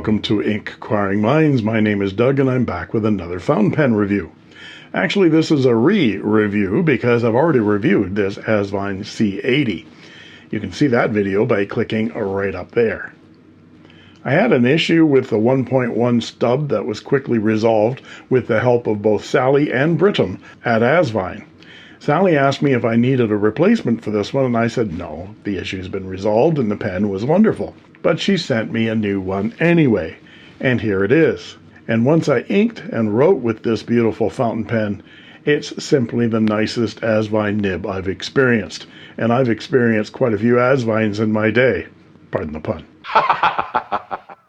welcome to Inkquiring Minds. My name is Doug and I'm back with another fountain pen review. Actually, this is a re-review because I've already reviewed this Asvine C80. You can see that video by clicking right up there. I had an issue with the 1.1 stub that was quickly resolved with the help of both Sally and Britam at Asvine. Sally asked me if I needed a replacement for this one, and I said no, the issue's been resolved and the pen was wonderful. But she sent me a new one anyway, and here it is. And once I inked and wrote with this beautiful fountain pen, it's simply the nicest Asvine nib I've experienced. And I've experienced quite a few Asvines in my day. Pardon the pun.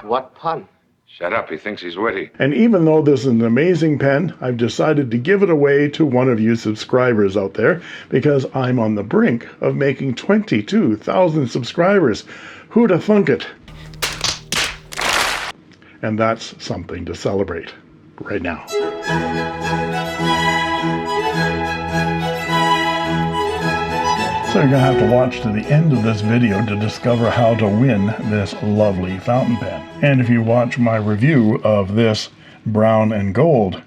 What pun? Shut up, he thinks he's witty. And even though this is an amazing pen, I've decided to give it away to one of you subscribers out there because I'm on the brink of making 22,000 subscribers. Who'd have thunk it? And that's something to celebrate right now. So you're going to have to watch to the end of this video to discover how to win this lovely fountain pen. And if you watch my review of this brown and gold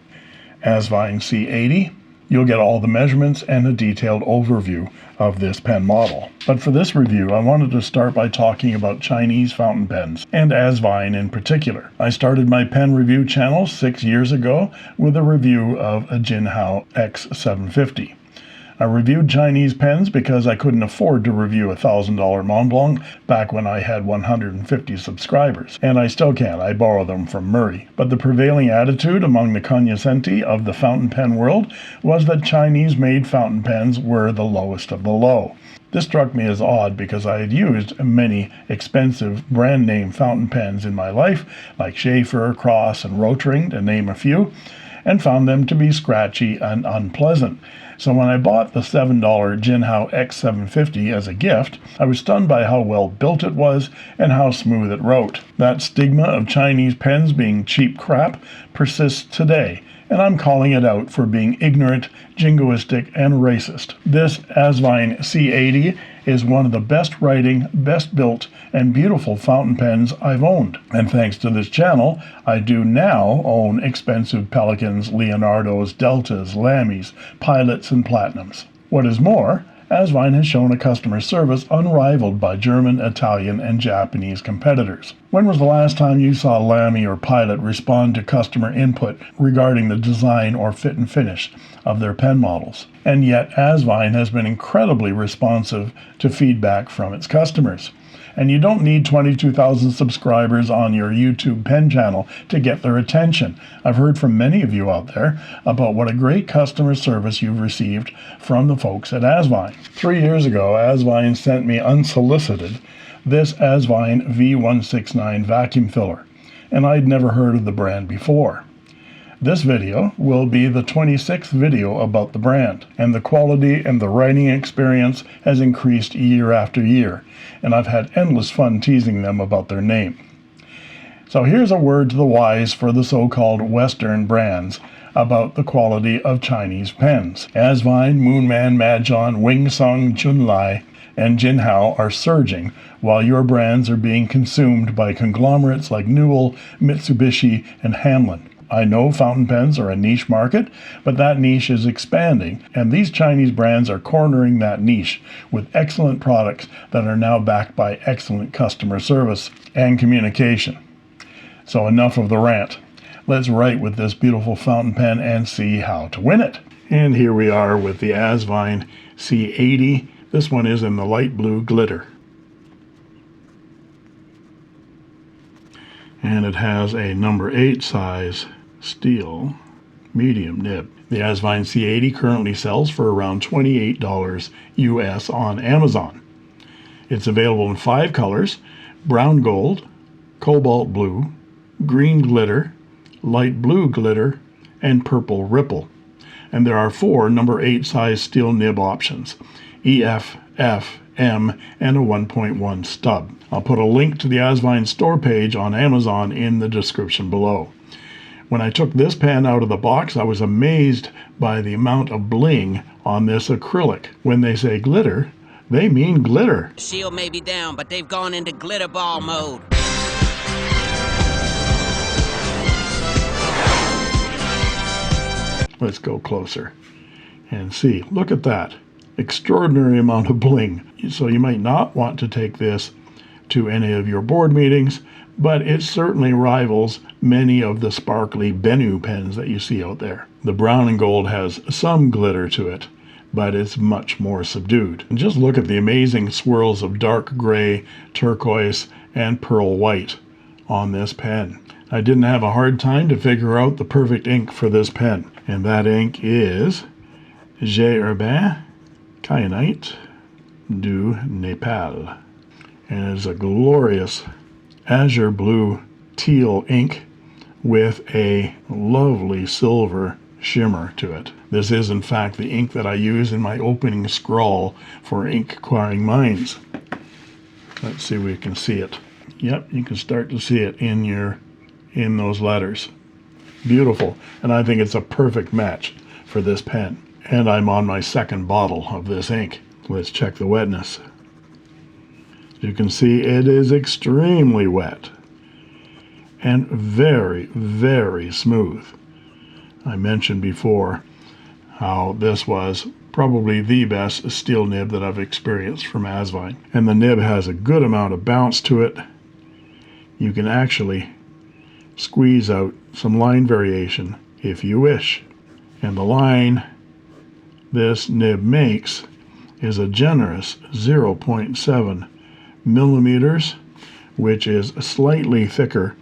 Asvine C80, you'll get all the measurements and a detailed overview of this pen model. But for this review, I wanted to start by talking about Chinese fountain pens, and Asvine in particular. I started my pen review channel 6 years ago with a review of a Jinhao X750. I reviewed Chinese pens because I couldn't afford to review a $1,000 Montblanc back when I had 150 subscribers, and I still can't. I borrow them from Murray. But the prevailing attitude among the cognoscenti of the fountain pen world was that Chinese-made fountain pens were the lowest of the low. This struck me as odd because I had used many expensive brand name fountain pens in my life, like Schaefer, Cross, and Rotring, to name a few, and found them to be scratchy and unpleasant. So when I bought the $7 Jinhao X750 as a gift, I was stunned by how well built it was and how smooth it wrote. That stigma of Chinese pens being cheap crap persists today, and I'm calling it out for being ignorant, jingoistic, and racist. This Asvine C80 is one of the best writing, best built, and beautiful fountain pens I've owned. And thanks to this channel, I do now own expensive Pelicans, Leonardos, Deltas, Lamys, Pilots, and Platinums. What is more, Asvine has shown a customer service unrivaled by German, Italian, and Japanese competitors. When was the last time you saw Lamy or Pilot respond to customer input regarding the design or fit and finish of their pen models? And yet Asvine has been incredibly responsive to feedback from its customers. And you don't need 22,000 subscribers on your YouTube pen channel to get their attention. I've heard from many of you out there about what a great customer service you've received from the folks at Asvine. 3 years ago, Asvine sent me unsolicited this Asvine V169 vacuum filler, and I'd never heard of the brand before. This video will be the 26th video about the brand, and the quality and the writing experience has increased year after year, and I've had endless fun teasing them about their name. So here's a word to the wise for the so-called Western brands about the quality of Chinese pens. Asvine, Moonman, Majon, Wingsung, Junlai, and Jinhao are surging, while your brands are being consumed by conglomerates like Newell, Mitsubishi, and Hamlin. I know fountain pens are a niche market, but that niche is expanding, and these Chinese brands are cornering that niche with excellent products that are now backed by excellent customer service and communication. So enough of the rant. Let's write with this beautiful fountain pen and see how to win it. And here we are with the Asvine C80. This one is in the light blue glitter. And it has a number 8 size steel medium nib. The Asvine C80 currently sells for around $28 US on Amazon. It's available in 5 colors: brown gold, cobalt blue, green glitter, light blue glitter, and purple ripple. And there are 4 number 8 size steel nib options: EF, F, M, and a 1.1 stub. I'll put a link to the Asvine store page on Amazon in the description below. When I took this pen out of the box, I was amazed by the amount of bling on this acrylic. When they say glitter, they mean glitter. Shield may be down, but they've gone into glitter ball mode. Let's go closer and see. Look at that. Extraordinary amount of bling. So you might not want to take this to any of your board meetings, but it certainly rivals many of the sparkly Benu pens that you see out there. The brown and gold has some glitter to it, but it's much more subdued. And just look at the amazing swirls of dark gray, turquoise, and pearl white on this pen. I didn't have a hard time to figure out the perfect ink for this pen, and that ink is J. Urbain Kyanite du Nepal. And it's a glorious azure blue teal ink with a lovely silver shimmer to it. This is in fact the ink that I use in my opening scrawl for Inkquiring Minds. Let's see if we can see it. Yep, you can start to see it in those letters. Beautiful, and I think it's a perfect match for this pen. And I'm on my second bottle of this ink. Let's check the wetness. You can see it is extremely wet and very, very smooth. I mentioned before how this was probably the best steel nib that I've experienced from Asvine. And the nib has a good amount of bounce to it. You can actually squeeze out some line variation if you wish. And the line this nib makes is a generous 0.7 millimeters, which is slightly thicker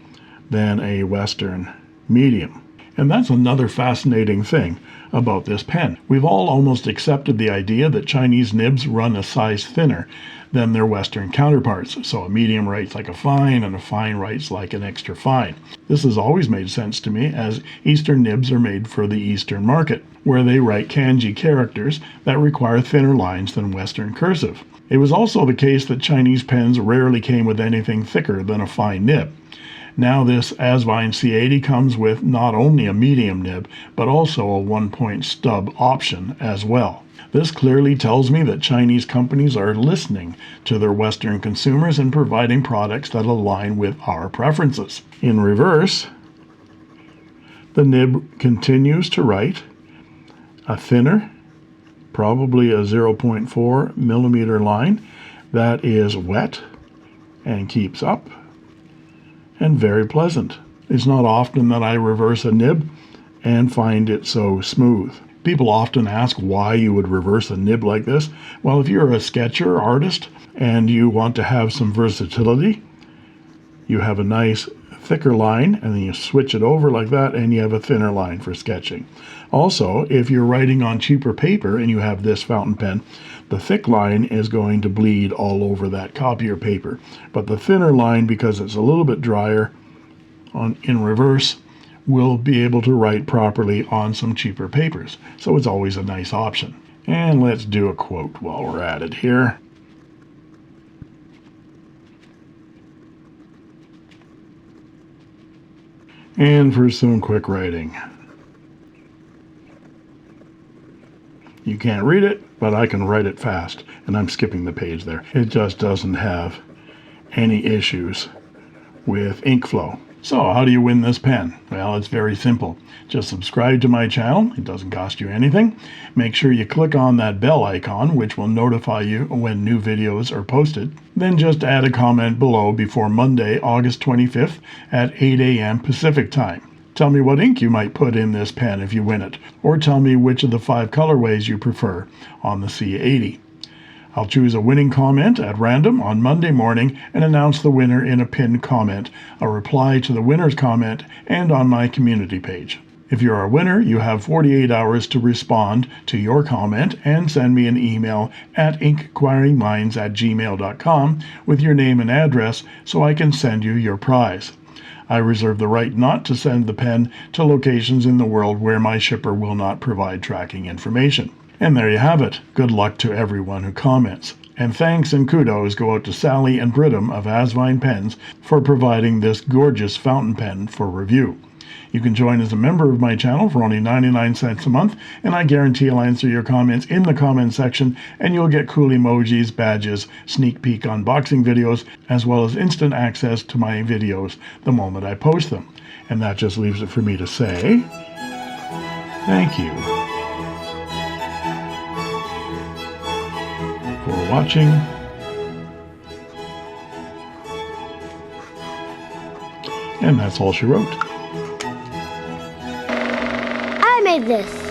than a Western medium. And that's another fascinating thing about this pen. We've all almost accepted the idea that Chinese nibs run a size thinner than their Western counterparts. So a medium writes like a fine, and a fine writes like an extra fine. This has always made sense to me, as Eastern nibs are made for the Eastern market, where they write kanji characters that require thinner lines than Western cursive. It was also the case that Chinese pens rarely came with anything thicker than a fine nib. Now this Asvine C80 comes with not only a medium nib, but also a 1-point stub option as well. This clearly tells me that Chinese companies are listening to their Western consumers and providing products that align with our preferences. In reverse, the nib continues to write a thinner, probably a 0.4 millimeter line that is wet and keeps up and very pleasant. It's not often that I reverse a nib and find it so smooth. People often ask why you would reverse a nib like this. Well, if you're a sketcher artist and you want to have some versatility, you have a nice thicker line and then you switch it over like that and you have a thinner line for sketching. Also, if you're writing on cheaper paper and you have this fountain pen, the thick line is going to bleed all over that copier paper. But the thinner line, because it's a little bit drier in reverse, will be able to write properly on some cheaper papers. So it's always a nice option. And let's do a quote while we're at it here. And for some quick writing. You can't read it, but I can write it fast. And I'm skipping the page there. It just doesn't have any issues with ink flow. So how do you win this pen? Well, it's very simple. Just subscribe to my channel. It doesn't cost you anything. Make sure you click on that bell icon, which will notify you when new videos are posted. Then just add a comment below before Monday, August 25th at 8 a.m. Pacific time. Tell me what ink you might put in this pen if you win it, or tell me which of the 5 colorways you prefer on the C80. I'll choose a winning comment at random on Monday morning and announce the winner in a pinned comment, a reply to the winner's comment, and on my community page. If you're a winner, you have 48 hours to respond to your comment and send me an email at inkquiringminds@gmail.com with your name and address so I can send you your prize. I reserve the right not to send the pen to locations in the world where my shipper will not provide tracking information. And there you have it. Good luck to everyone who comments. And thanks and kudos go out to Sally and Bridham of Asvine Pens for providing this gorgeous fountain pen for review. You can join as a member of my channel for only 99 cents a month, and I guarantee I'll answer your comments in the comment section, and you'll get cool emojis, badges, sneak peek unboxing videos, as well as instant access to my videos the moment I post them. And that just leaves it for me to say, Thank you for watching. And that's all she wrote. I made this.